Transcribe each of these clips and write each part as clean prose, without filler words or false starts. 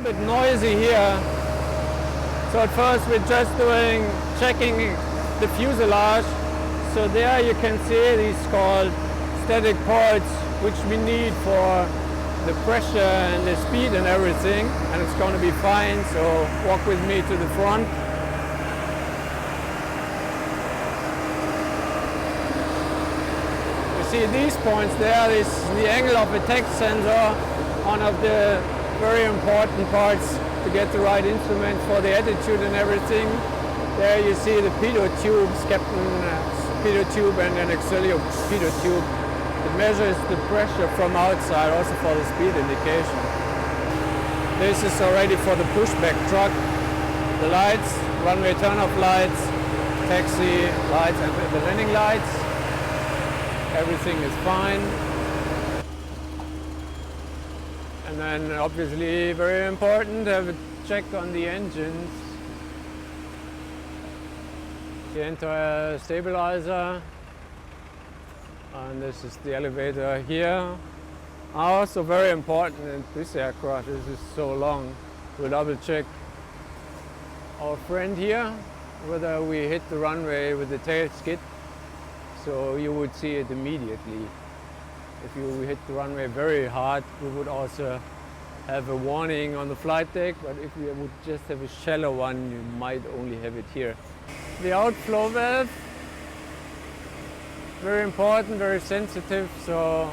little bit noisy here. So at first we're just checking the fuselage. So there you can see these called static ports, which we need for the pressure and the speed and everything, and it's going to be fine. So walk with me to the front. You see these points there is the angle of attack sensor, one of the very important parts to get the right instruments for the attitude and everything. There you see the pitot tubes, pitot tube and an auxiliary pitot tube. It measures the pressure from outside, also for the speed indication. This is already for the pushback truck. The lights, runway turn-off lights, taxi lights and the landing lights. Everything is fine. And then obviously very important, have a check on the engines. The entire stabilizer. And this is the elevator here. Also very important in this aircraft, this is so long. We'll double check our friend here, whether we hit the runway with the tail skid. So you would see it immediately. If we hit the runway very hard, we would also have a warning on the flight deck, but if we would just have a shallow one, you might only have it here. The outflow valve, very important, very sensitive, so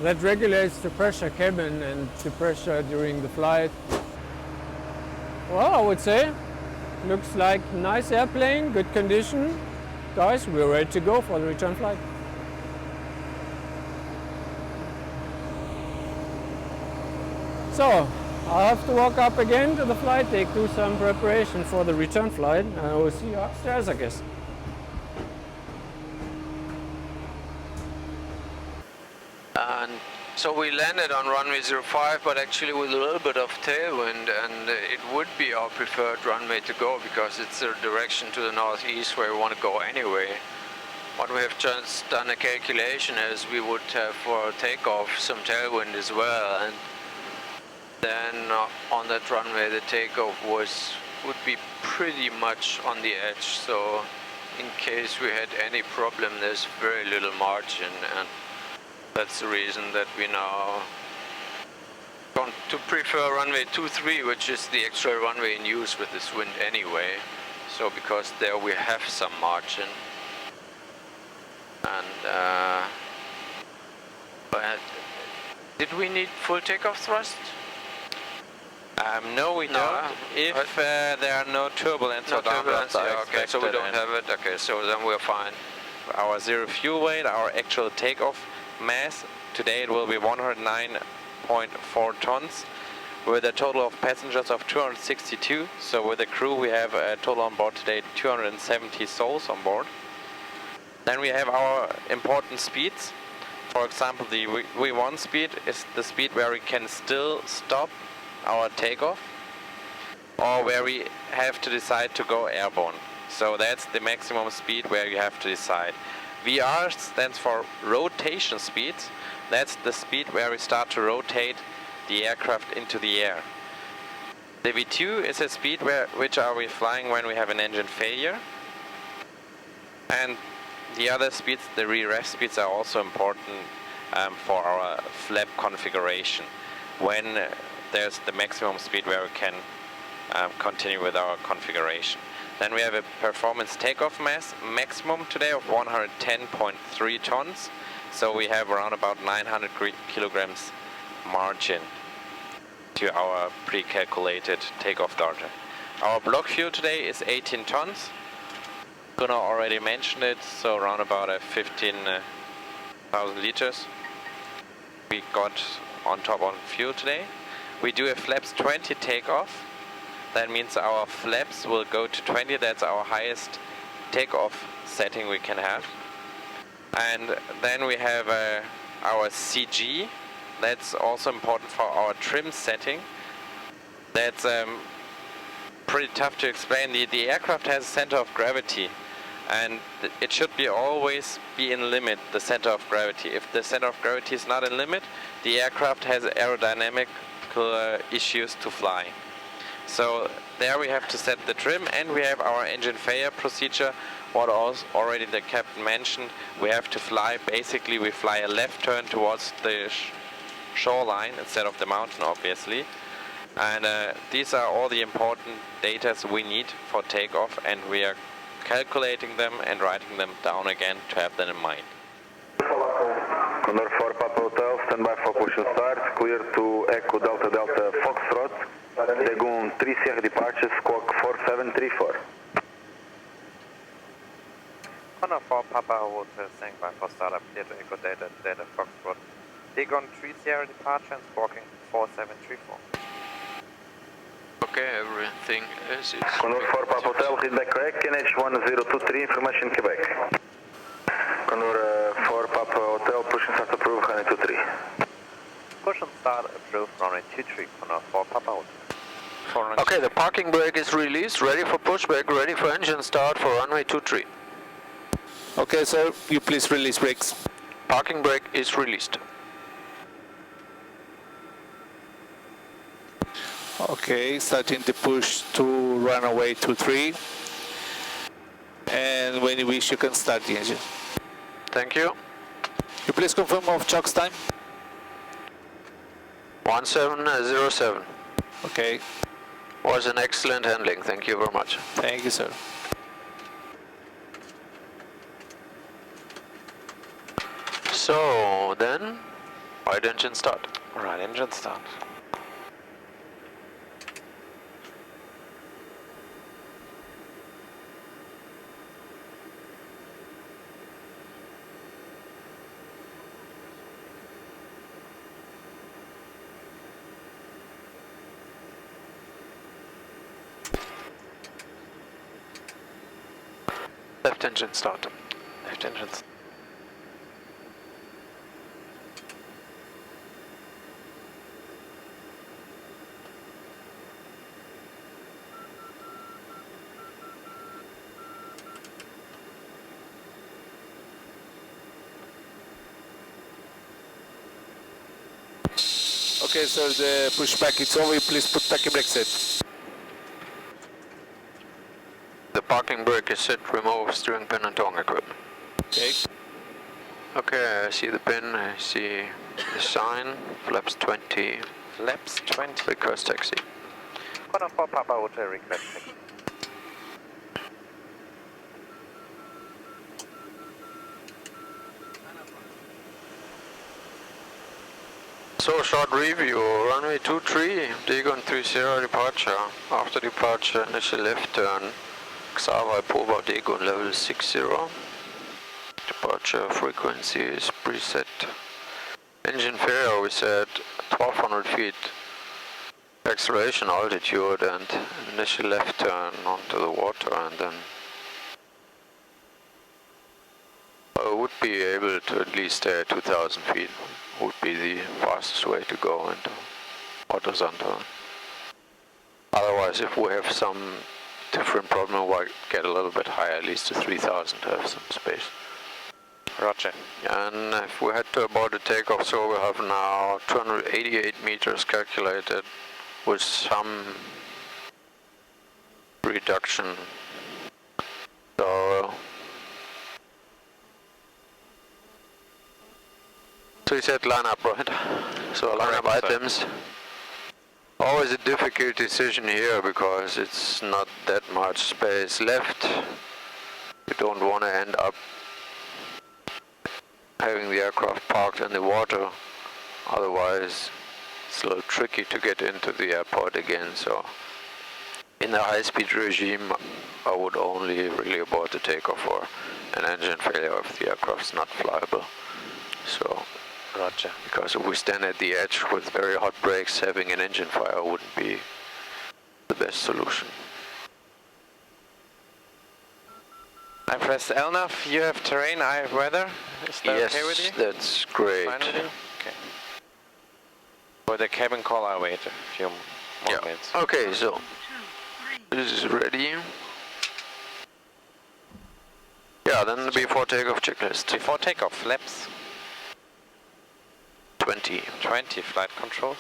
that regulates the pressure cabin and the pressure during the flight. Well, I would say, looks like a nice airplane, good condition. Guys, we're ready to go for the return flight. So, I'll have to walk up again to the flight deck, do some preparation for the return flight, and I will see you upstairs, I guess. And so we landed on runway 05, but actually with a little bit of tailwind, and it would be our preferred runway to go because it's the direction to the northeast where we want to go anyway. What we have just done a calculation is we would have for takeoff some tailwind as well, and then on that runway the takeoff would be pretty much on the edge, so in case we had any problem there's very little margin, and that's the reason that we now want to prefer runway 23, which is the actual runway in use with this wind anyway. So because there we have some margin. And but did we need full takeoff thrust? No, we don't. If there are no turbulence or downdrafts, okay, so we don't have it. Okay, so then we're fine. Our zero fuel weight, our actual takeoff mass, today it will be 109.4 tons with a total of passengers of 262. So with the crew we have a total on board today 270 souls on board. Then we have our important speeds. For example, the V1 speed is the speed where we can still stop our takeoff or where we have to decide to go airborne. So that's the maximum speed where you have to decide. VR stands for rotation speed. That's the speed where we start to rotate the aircraft into the air. The V2 is a speed which are we flying when we have an engine failure. And the other speeds, the re-ref speeds, are also important for our flap configuration. When there's the maximum speed where we can continue with our configuration. Then we have a performance takeoff mass maximum today of 110.3 tons. So we have around about 900 kilograms margin to our pre-calculated takeoff data. Our block fuel today is 18 tons. Gunnar already mentioned it, so around about 15,000 liters we got on top on fuel today. We do a flaps 20 takeoff. That means our flaps will go to 20, that's our highest takeoff setting we can have. And then we have our CG, that's also important for our trim setting. That's pretty tough to explain. The aircraft has a center of gravity, and it should always be in limit, the center of gravity. If the center of gravity is not in limit, the aerocraft has aerodynamic mechanical issues to fly. So there we have to set the trim, and we have our engine failure procedure. What already the captain mentioned, we have to fly, basically we fly a left turn towards the shoreline instead of the mountain, obviously. And these are all the important data we need for takeoff, and we are calculating them and writing them down again to have them in mind. Condor 4 Papa Hotel, stand by for push and start, clear to Echo Delta Delta Foxtrot, Lagoon 3 Sierra departure, squawk 4734. Condor 4 Papa Hotel, stand by for startup, clear to Echo Delta Delta Foxtrot, Lagoon 3 Sierra departure and squawking 4734. Okay, everything is... Condor 4 Papa Hotel, feedback correct, NH 1023, information Quebec. Condor 4 Papa Hotel, push and start approved, runway 23. Push and start approved, runway 23, Condor 4 Papa Hotel. Okay, the parking brake is released, ready for pushback, ready for engine start for runway 23. Okay, sir, you please release brakes. Parking brake is released. Okay, starting the push to runway 23. And when you wish, you can start the engine. Thank you. You please confirm of chocks time. 1707. Okay, Was an excellent handling, thank you very much. thank you, sir. So then, right engine start. Right engine start. Left engine start. Left engine start. Okay, sir, the pushback is over. Please put tacky brake set. The parking brake is set, remove steering pin and tongue equipment. Okay. Okay, I see the pin, I see the sign, flaps 20, Flaps 20. request taxi. Condor 4 Papa Hotel, request taxi. So, short review, runway 23, Dagon 30 departure. After departure, initial left turn, Xavi Pova Dagon level 60. Departure frequency is preset. Engine failure, we set 1200 feet acceleration altitude and initial left turn onto the water, and then I would be able to at least stay at 2000 feet. Would be the fastest way to go into horizontal. Otherwise, if we have some different problem, we'll get a little bit higher, at least to 3000 to have some space. Roger. And if we head to about the takeoff, so we have now 288 meters calculated with some reduction. So you said line up, right? So line up Correct, sir. items. Always a difficult decision here because it's not that much space left. You don't want to end up having the aircraft parked in the water. Otherwise, it's a little tricky to get into the airport again. So in the high-speed regime, I would only really abort the takeoff for an engine failure if the aircraft's not flyable. So. Roger. Because if we stand at the edge with very hot brakes, having an engine fire wouldn't be the best solution. I pressed LNAV, you have terrain, I have weather. Is that Yes, okay with you? that's great. Fine with you? Okay. For the cabin call, I'll wait a few more minutes. Okay, so this is ready. Yeah, then the before takeoff checklist. Before takeoff, flaps 20. 20, flight controls.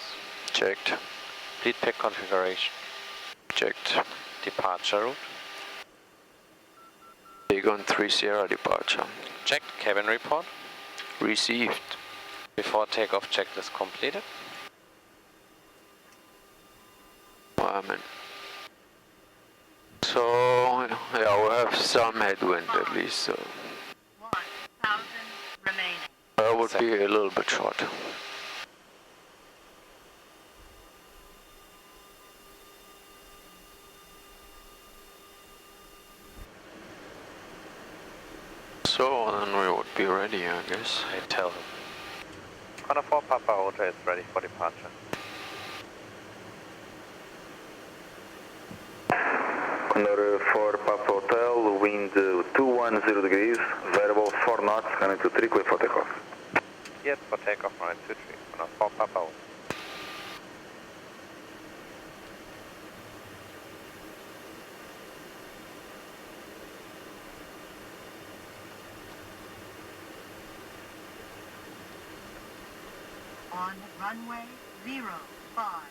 Checked. Fleet pack configuration. Checked. Departure route. Egon 3 Sierra departure. Checked. Cabin report. Received. Before takeoff checklist completed. Amen. So, yeah, we have some headwind at least, so 1,000 remaining. that would be a little bit short. So then we would be ready, I guess. I tell him. Condor 4 Papa Hotel is ready for departure. Condor 4 Papa Hotel, wind 210 degrees, variable 4 knots, running to 3 clear for takeoff. Yes, for takeoff, runway 23. Condor 4 Papa Hotel. On runway 05.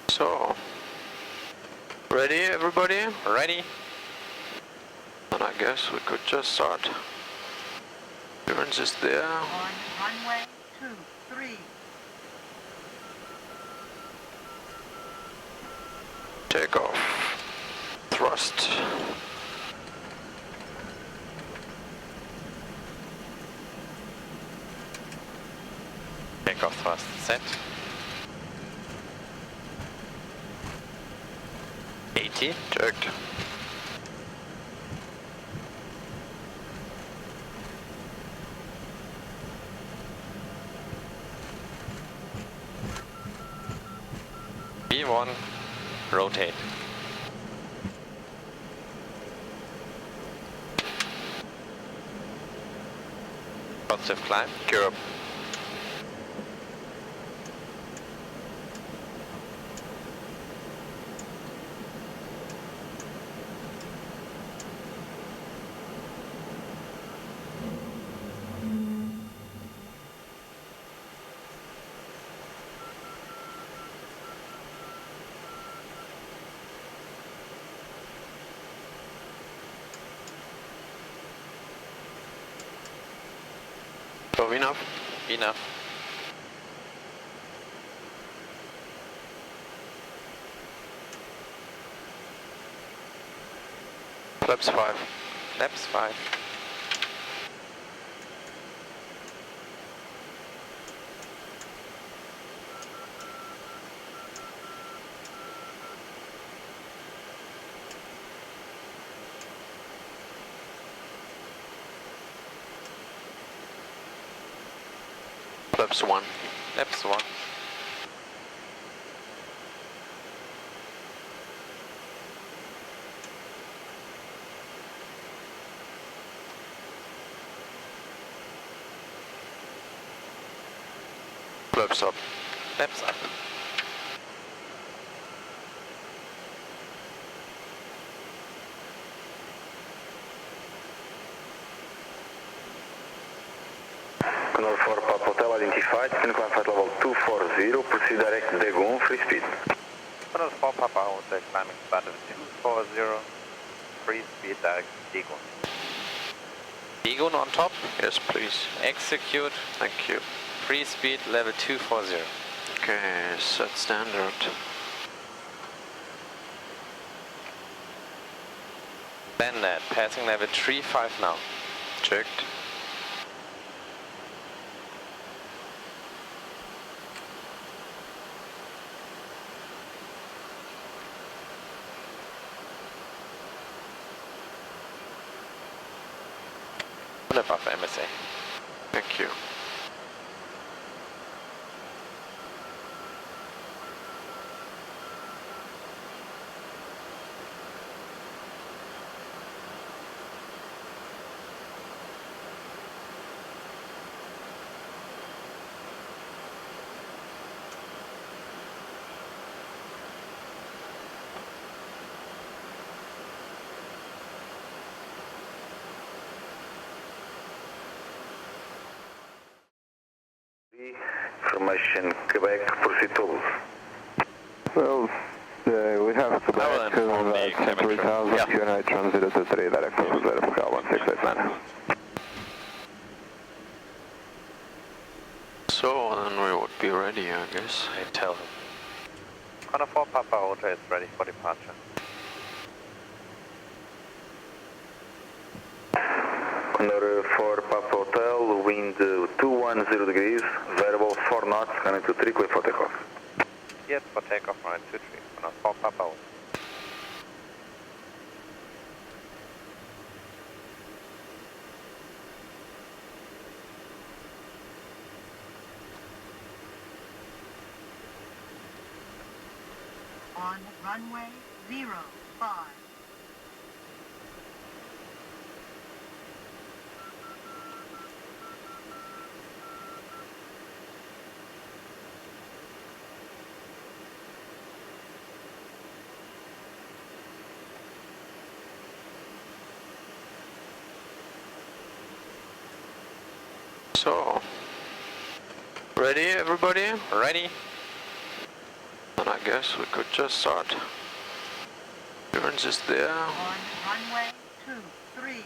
So, ready everybody? Ready? And I guess we could just start. Clearance is there. On runway 23. Takeoff. Thrust. Takeoff thrust set. 80. Checked. B1. Rotate. Positive climb. Gear up. So enough. Enough. Flaps 5. Flaps 5. Flaps 1. Flaps 1. Flaps up. Flaps up. Condor 4 Papa Hotel identified, spin climb flight level 240, proceed direct Dagon, free speed. Condor 4 Papa Hotel climbing started 240. Free speed direct Dagon. Dagon on top. Yes, please. Execute. Thank you. Free speed level 240. Okay, set standard. Standard. Passing level 35 now. Checked. Above MSA. Thank you. information Quebec, proceed Toulouse. Well, we have I will inform the cabin crew. 3000, Yeah. United Transit 03, direct to vertical 1689. So then we would be ready, I guess. I tell him. Condor 4 Papa Hotel is ready for departure. Condor 4 Papa Hotel, wind 210 degrees, variable 4 knots, running to 3 clear for takeoff. Yes, for takeoff, runway 23, Condor 4 Papa Hotel. On runway 05. So, ready everybody? Ready? And I guess we could just start. Clearance is there. On runway 23.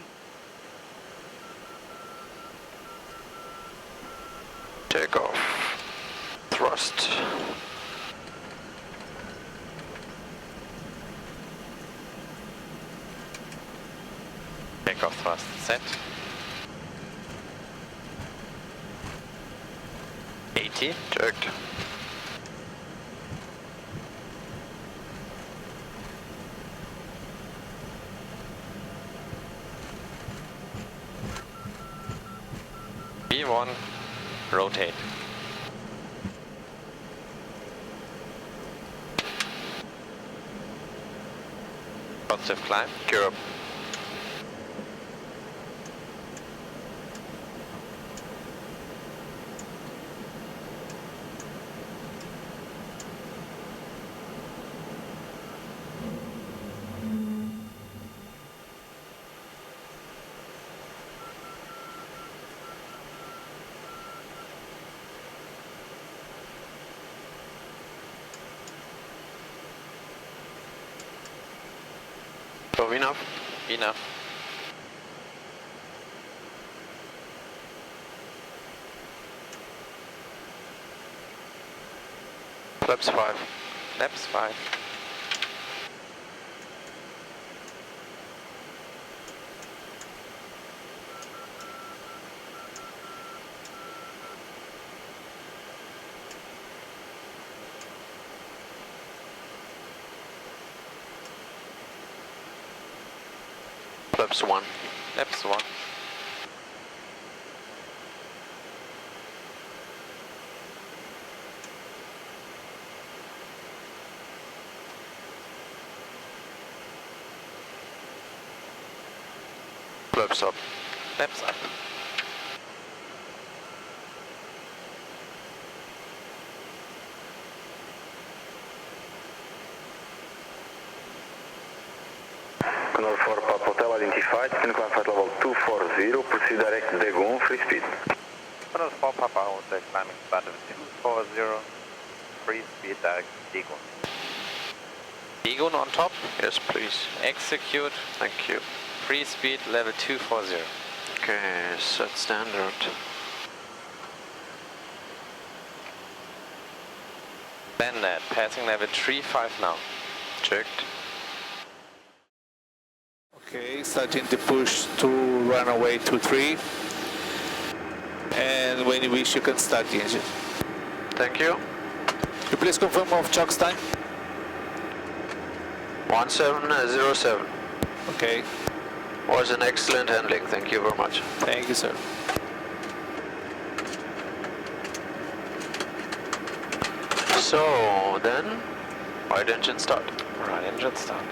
Takeoff. Thrust. Takeoff thrust set. 80. Checked. B1. Rotate. Positive climb. Gear up. So enough. Enough. Flaps 5. Flaps 5. Flaps 1. Flaps 1. Flaps up. Flaps up. Condor 4 Papa Hotel identified, spin climb flight level 240, proceed direct Dagon, free speed. Condor 4 Papa Hotel climbing start of 240. Free speed direct Dagon. Dagon on top. Yes, please. Execute. Thank you. Free speed level 240. Okay, set standard. Standard. Passing level 35 now. Checked. Okay, starting the push to runway 23. And when you wish, you can start the engine. Thank you. Could you please confirm of chocks time? 1707. Okay, Was an excellent handling. Thank you very much. thank you, sir. So then, right engine start. Right engine start.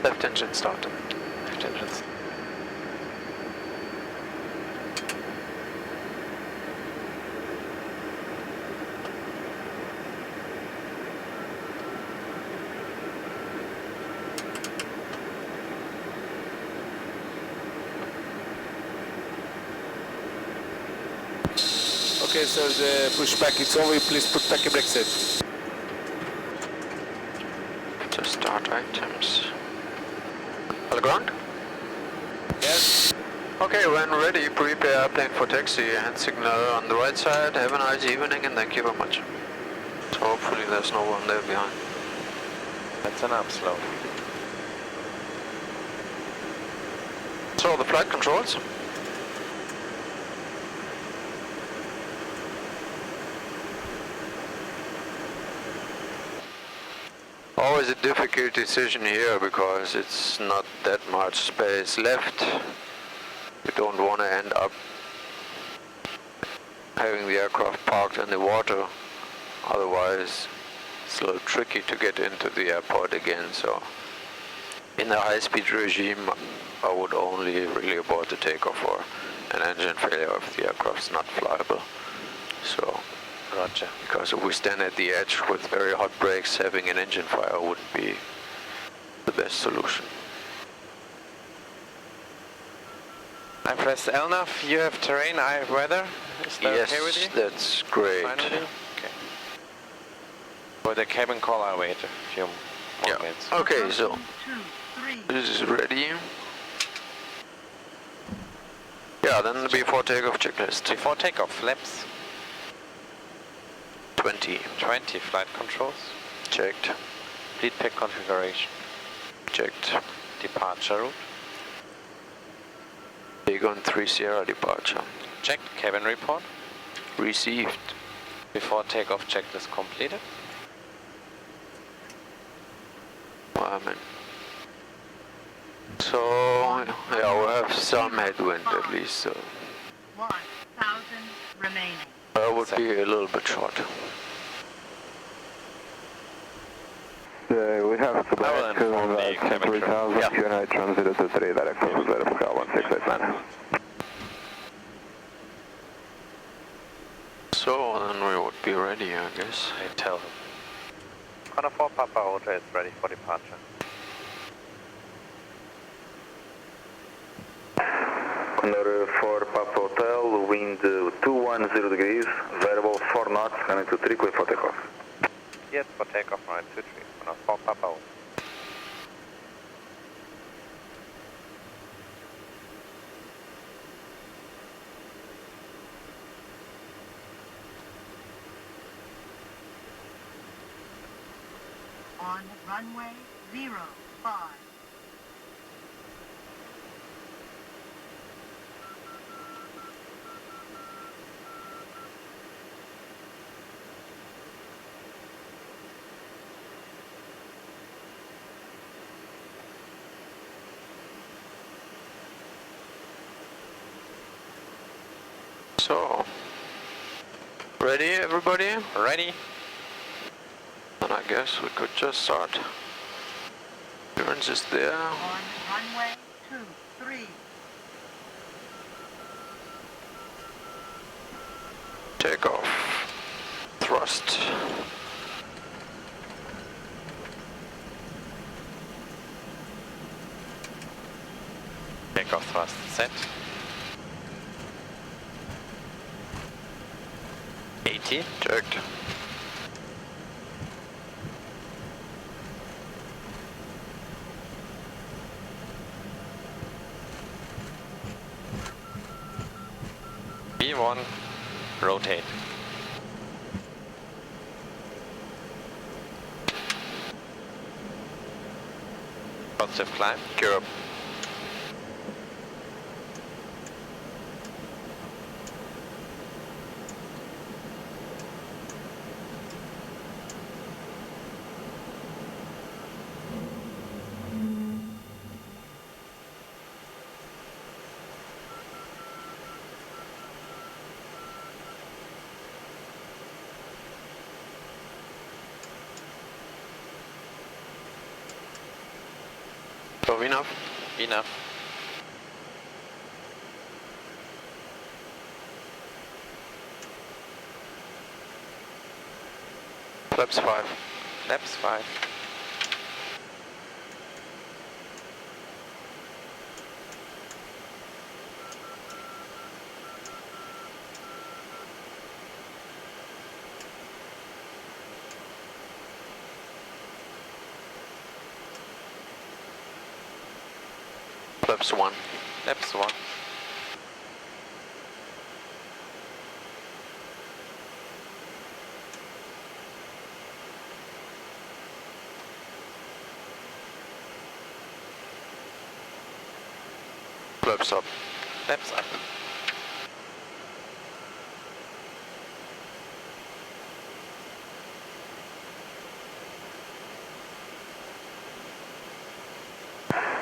Left engine start. Left engines. Okay, so the pushback is over. Please put back a brake set. To start items. All ground? Yes. Okay, when ready, prepare airplane for taxi. Hand signal on the right side. Have a nice evening and thank you very much. So hopefully there's no one there behind. That's an upslope. So the flight controls. Always a difficult decision here because it's not that much space left. You don't want to end up having the aircraft parked in the water. Otherwise, it's a little tricky to get into the airport again. So, in the high-speed regime, I would only really abort the takeoff or an engine failure if the aircraft's not flyable. So. Roger. Because if we stand at the edge with very hot brakes, having an engine fire wouldn't be the best solution. I press LNAV, you have terrain, I have weather. Is that Yes, okay with you? that's great. Fine with you? Okay. For the cabin call, I'll wait a few more minutes. Okay, so 2, 3. this is ready. Yeah, then the before takeoff checklist. Before takeoff, flaps 20. 20, flight controls, Checked. lead pack configuration, Checked. departure route, Big on 3 Sierra departure. checked, cabin report, Received. before takeoff checklist completed. Amen. So, yeah, we'll have some headwind at least, so 1,000 remaining. that would be a little bit short. We have to I will back to inform the cabin crew. 3000, United transit to 3, direct course, Portugal 1689. So, then we would be ready, I guess. I tell him. Condor 4 Papa Hotel is ready for departure. Condor 4 Papa Hotel, wind 210 degrees, variable 4 knots, running to 3, clear for takeoff. Yes, for takeoff, right, 2-3, Condor 4 Papa Hotel. On runway 05. So, ready everybody? Ready? And I guess we could just start. Clearance is there. On runway 23. Takeoff. Thrust. Takeoff thrust set. 80. Checked. B1, rotate. Positive climb. Gear up. So enough. Enough. Flaps 5. Flaps 5. Flaps 1. Flaps 1. Flaps up. Flaps up.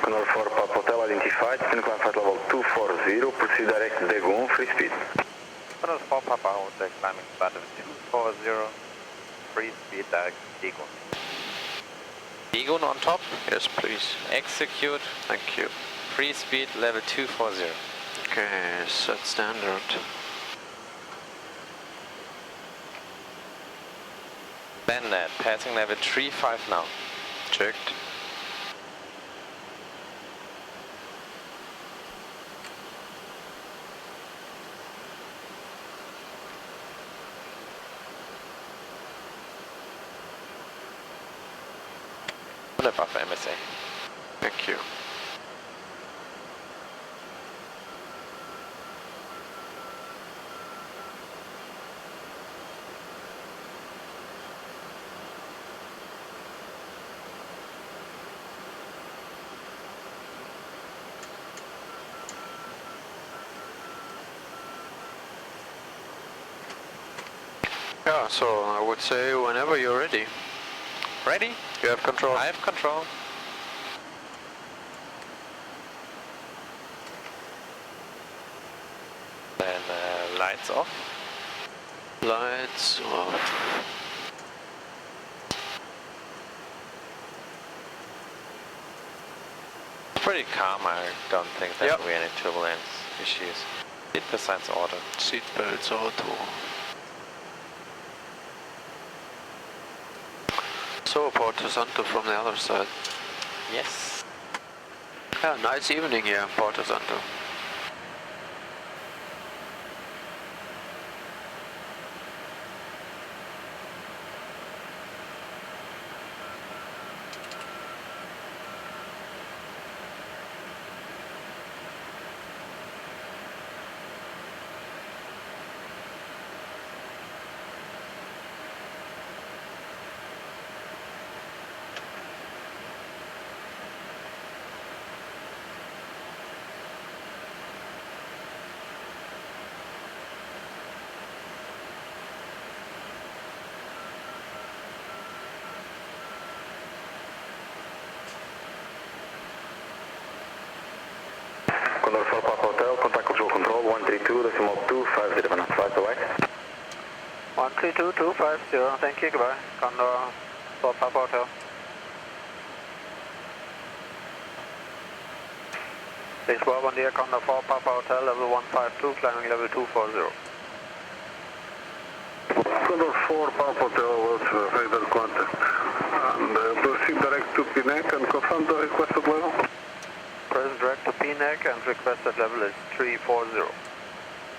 Condor 4 Papa Hotel identified, spin climb flight level 240, proceed direct Dagon, free speed. Condor 4 Papa Hotel climbing flight level 240, free speed direct Dagon. Dagon on top, Yes, please. execute, Thank you. free speed level 240. Okay, set standard. Bandit, passing level 35 now. Checked. And above MSA. Thank you. Yeah, so I would say whenever you're ready, Ready? you have control. I have control. Then lights off. Lights off. Pretty calm, I don't think there Yep. will be any turbulence issues. Seat besides auto. Seat belts auto. So Porto Santo from the other side. Yes. Yeah, nice evening here in Porto Santo. Condor 4 Papa Hotel, contact control control 132.250, flight away. 132250, thank you, goodbye. Condor 4 Papa Hotel. Base Bob on the Condor 4 Papa Hotel, level 152, climbing level 240. Condor 4 Papa Hotel was radar contact. And proceed direct to PNEC and confirm the requested level. Press direct to PNEC and requested level is 340.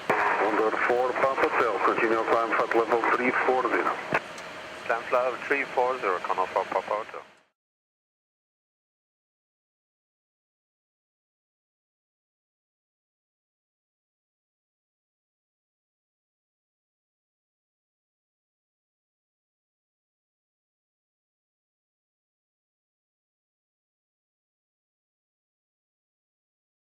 Condor 4 Papa Hotel, continue climb flight level 340. Climb flight level 340, Condor 4 Papa Hotel.